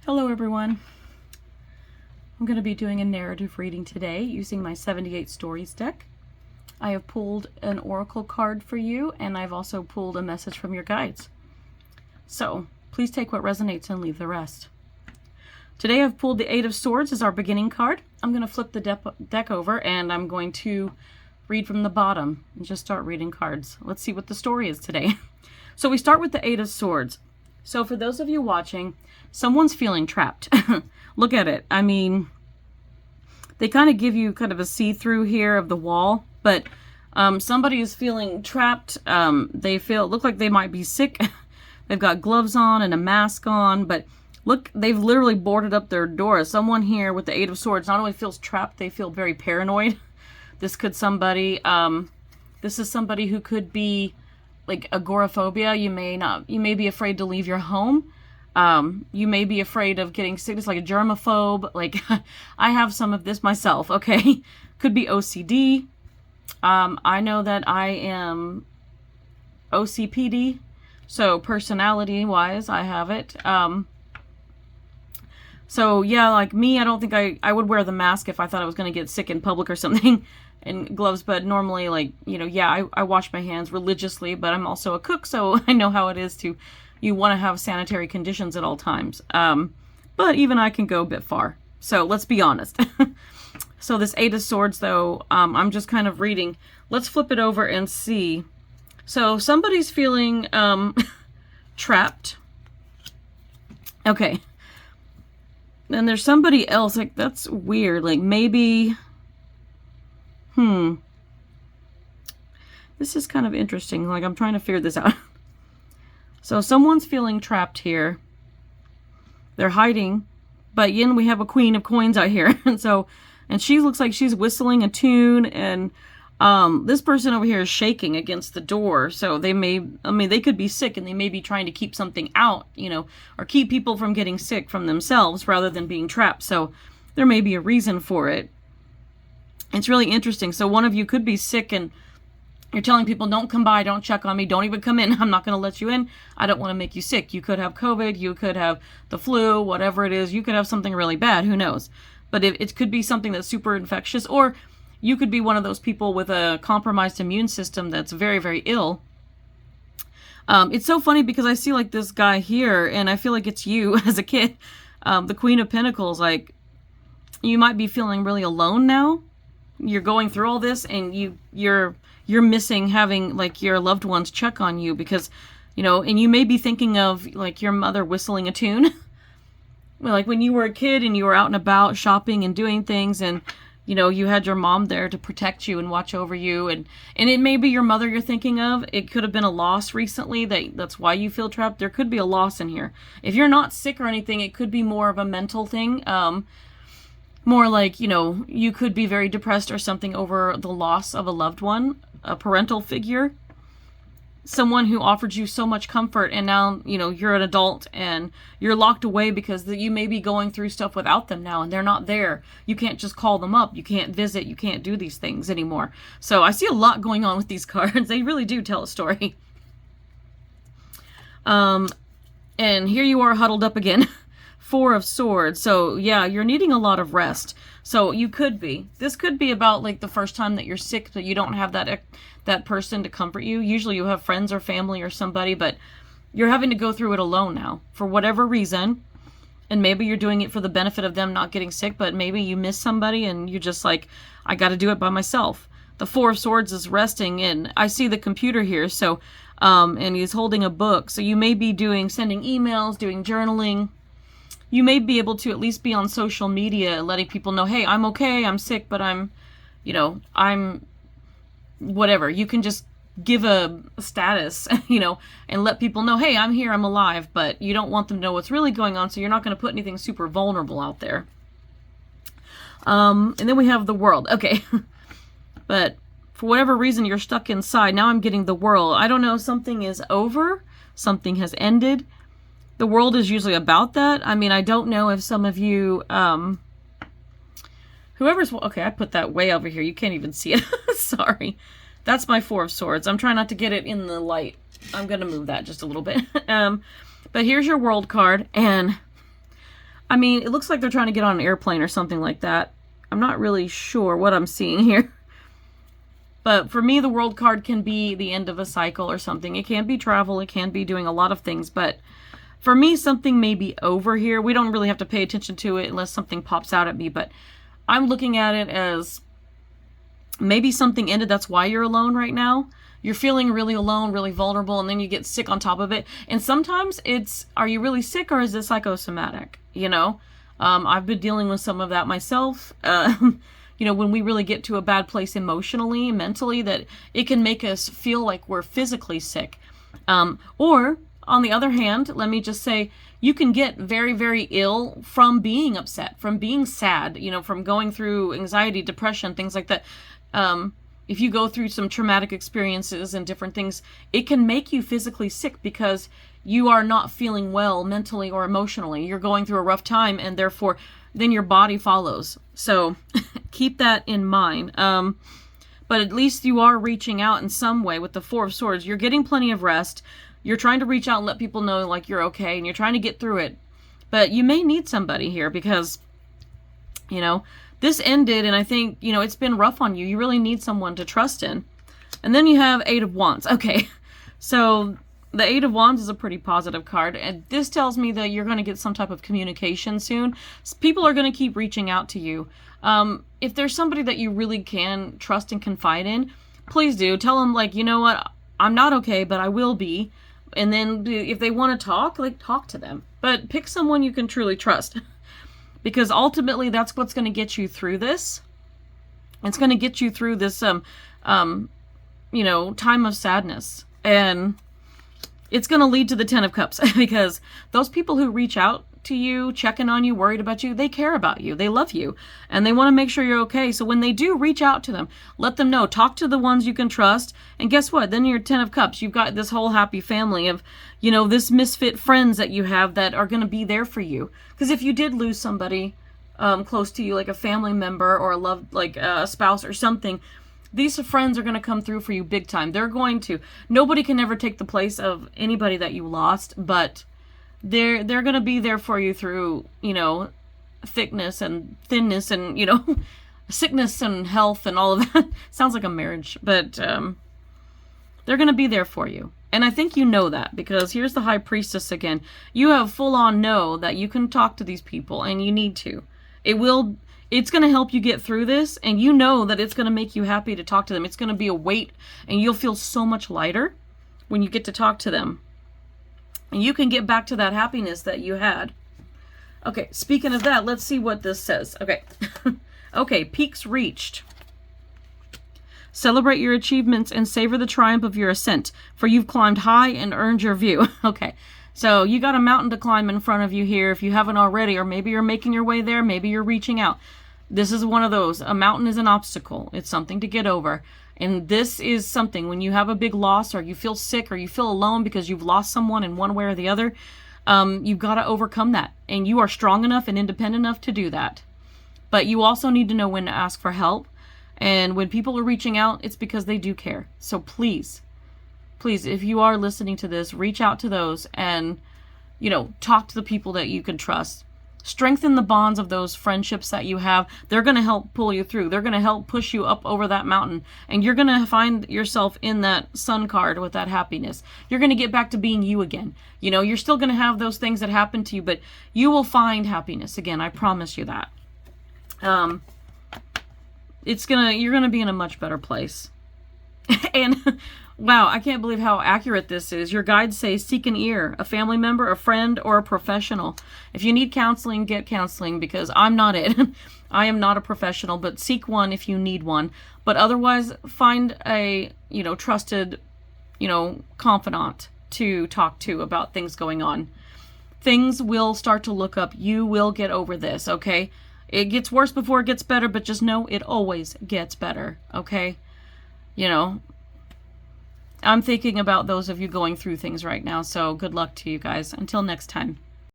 Hello everyone. I'm going to be doing a narrative reading today using my 78 Stories deck. I have pulled an oracle card for you, and I've also pulled a message from your guides. So please take what resonates and leave the rest. Today I've pulled the Eight of Swords as our beginning card. I'm going to flip the deck over and I'm going to read from the bottom and just start reading cards. Let's see what the story is today. So we start with the Eight of Swords. So for those of you watching, someone's feeling trapped. Look at it. I mean, they kind of give you kind of a see-through here of the wall, but somebody is feeling trapped. They look like they might be sick. They've got gloves on and a mask on, but look, they've literally boarded up their door. Someone here with the Eight of Swords not only feels trapped, they feel very paranoid. This is somebody who could be like agoraphobia. You may be afraid to leave your home. You may be afraid of getting sick. It's like a germaphobe. Like I have some of this myself. Okay. Could be OCD. I know that I am OCPD. So personality wise, I have it. So yeah, like me, I don't think I would wear the mask if I thought I was going to get sick in public or something, and gloves, but normally, like, you know, yeah, I wash my hands religiously, but I'm also a cook, so I know how it is you want to have sanitary conditions at all times. But even I can go a bit far. So let's be honest. So this Eight of Swords, though, I'm just kind of reading. Let's flip it over and see. So somebody's feeling trapped. Okay. And there's somebody else, like, that's weird. Like, maybe, this is kind of interesting. Like, I'm trying to figure this out. So someone's feeling trapped here. They're hiding. But again, we have a Queen of Coins out here. And she looks like she's whistling a tune, and this person over here is shaking against the door. So they could be sick, and they may be trying to keep something out, you know, or keep people from getting sick from themselves rather than being trapped. So there may be a reason for it. It's really interesting. So one of you could be sick and you're telling people, don't come by, don't check on me, don't even come in. I'm not going to let you in. I don't want to make you sick. You could have COVID, you could have the flu, whatever it is. You could have something really bad. Who knows? But it could be something that's super infectious, or you could be one of those people with a compromised immune system that's very, very ill. It's so funny because I see like this guy here, and I feel like it's you as a kid. The Queen of Pentacles, like, you might be feeling really alone now. You're going through all this, and you're missing having like your loved ones check on you, because, you know, and you may be thinking of like your mother whistling a tune. Like when you were a kid and you were out and about shopping and doing things, and you know, you had your mom there to protect you and watch over you, and it may be your mother you're thinking of. It could have been a loss recently that's why you feel trapped. There could be a loss in here. If you're not sick or anything, it could be more of a mental thing. More like, you know, you could be very depressed or something over the loss of a loved one, a parental figure, someone who offered you so much comfort, and now, you know, you're an adult and you're locked away because you may be going through stuff without them now, and they're not there. You can't just call them up. You can't visit. You can't do these things anymore. So I see a lot going on with these cards. They really do tell a story. And here you are huddled up again. Four of Swords. So yeah, you're needing a lot of rest. So this could be about like the first time that you're sick, but you don't have that person to comfort you. Usually you have friends or family or somebody, but you're having to go through it alone now for whatever reason. And maybe you're doing it for the benefit of them not getting sick, but maybe you miss somebody and you're just like, I got to do it by myself. The Four of Swords is resting, and I see the computer here. So, and he's holding a book. So you may be sending emails, doing journaling. You may be able to at least be on social media, letting people know, hey, I'm okay, I'm sick, but I'm whatever. You can just give a status, you know, and let people know, hey, I'm here, I'm alive, but you don't want them to know what's really going on, so you're not going to put anything super vulnerable out there. And then we have the World. Okay. But for whatever reason, you're stuck inside. Now I'm getting the World. I don't know, something is over, something has ended. The World is usually about that. I mean, I don't know if some of you, okay, I put that way over here. You can't even see it. Sorry. That's my Four of Swords. I'm trying not to get it in the light. I'm going to move that just a little bit. But here's your World card, and I mean, it looks like they're trying to get on an airplane or something like that. I'm not really sure what I'm seeing here. But for me, the World card can be the end of a cycle or something. It can be travel. It can be doing a lot of things. But for me, something may be over here. We don't really have to pay attention to it unless something pops out at me. But I'm looking at it as maybe something ended. That's why you're alone right now. You're feeling really alone, really vulnerable, and then you get sick on top of it. And sometimes it's, are you really sick or is it psychosomatic? You know, I've been dealing with some of that myself. You know, when we really get to a bad place emotionally, mentally, that it can make us feel like we're physically sick. Or, on the other hand, let me just say, you can get very, very ill from being upset, from being sad, you know, from going through anxiety, depression, things like that. If you go through some traumatic experiences and different things, it can make you physically sick because you are not feeling well mentally or emotionally. You're going through a rough time, and therefore then your body follows. So keep that in mind. But at least you are reaching out in some way with the Four of Swords. You're getting plenty of rest. You're trying to reach out and let people know like you're okay, and you're trying to get through it. But you may need somebody here because, you know, this ended, and I think, you know, it's been rough on you. You really need someone to trust in. And then you have Eight of Wands. Okay, so the Eight of Wands is a pretty positive card, and this tells me that you're going to get some type of communication soon. People are going to keep reaching out to you. If there's somebody that you really can trust and confide in, please do. Tell them, like, you know what, I'm not okay, but I will be. And then if they want to talk, like, talk to them. But pick someone you can truly trust. Because ultimately, that's what's going to get you through this. It's going to get you through this, you know, time of sadness. And it's going to lead to the Ten of Cups. Because those people who reach out to you, checking on you, worried about you, they care about you. They love you. And they want to make sure you're okay. So when they do, reach out to them. Let them know. Talk to the ones you can trust. And guess what? Then you're Ten of Cups. You've got this whole happy family of, you know, this misfit friends that you have that are going to be there for you. Because if you did lose somebody close to you, like a family member or a loved, like a spouse or something, these friends are going to come through for you big time. They're going to. Nobody can ever take the place of anybody that you lost, but they're going to be there for you through, you know, thickness and thinness and, you know, sickness and health and all of that. Sounds like a marriage, but they're going to be there for you. And I think you know that, because here's the High Priestess again. You have full on know that you can talk to these people, and you need to. It's going to help you get through this, and you know that it's going to make you happy to talk to them. It's going to be a weight, and you'll feel so much lighter when you get to talk to them. And you can get back to that happiness that you had. Okay, speaking of that, let's see what this says. Okay, okay, peaks reached. Celebrate your achievements and savor the triumph of your ascent, for you've climbed high and earned your view. Okay, so you got a mountain to climb in front of you here if you haven't already, or maybe you're making your way there, maybe you're reaching out. This is one of those. A mountain is an obstacle. It's something to get over. And this is something, when you have a big loss, or you feel sick, or you feel alone because you've lost someone in one way or the other, you've got to overcome that. And you are strong enough and independent enough to do that. But you also need to know when to ask for help. And when people are reaching out, it's because they do care. So please, please, if you are listening to this, reach out to those and, you know, talk to the people that you can trust. Strengthen the bonds of those friendships that you have. They're going to help pull you through. They're going to help push you up over that mountain. And you're going to find yourself in that sun card with that happiness. You're going to get back to being you again. You know, you're still going to have those things that happen to you, but you will find happiness again. I promise you that. You're going to be in a much better place. And wow, I can't believe how accurate this is. Your guides say seek an ear, a family member, a friend, or a professional. If you need counseling, get counseling, because I'm not it. I am not a professional, but seek one if you need one. But otherwise, find a, you know, trusted, you know, confidant to talk to about things going on. Things will start to look up. You will get over this, okay? It gets worse before it gets better, but just know it always gets better, okay? You know, I'm thinking about those of you going through things right now, so good luck to you guys. Until next time.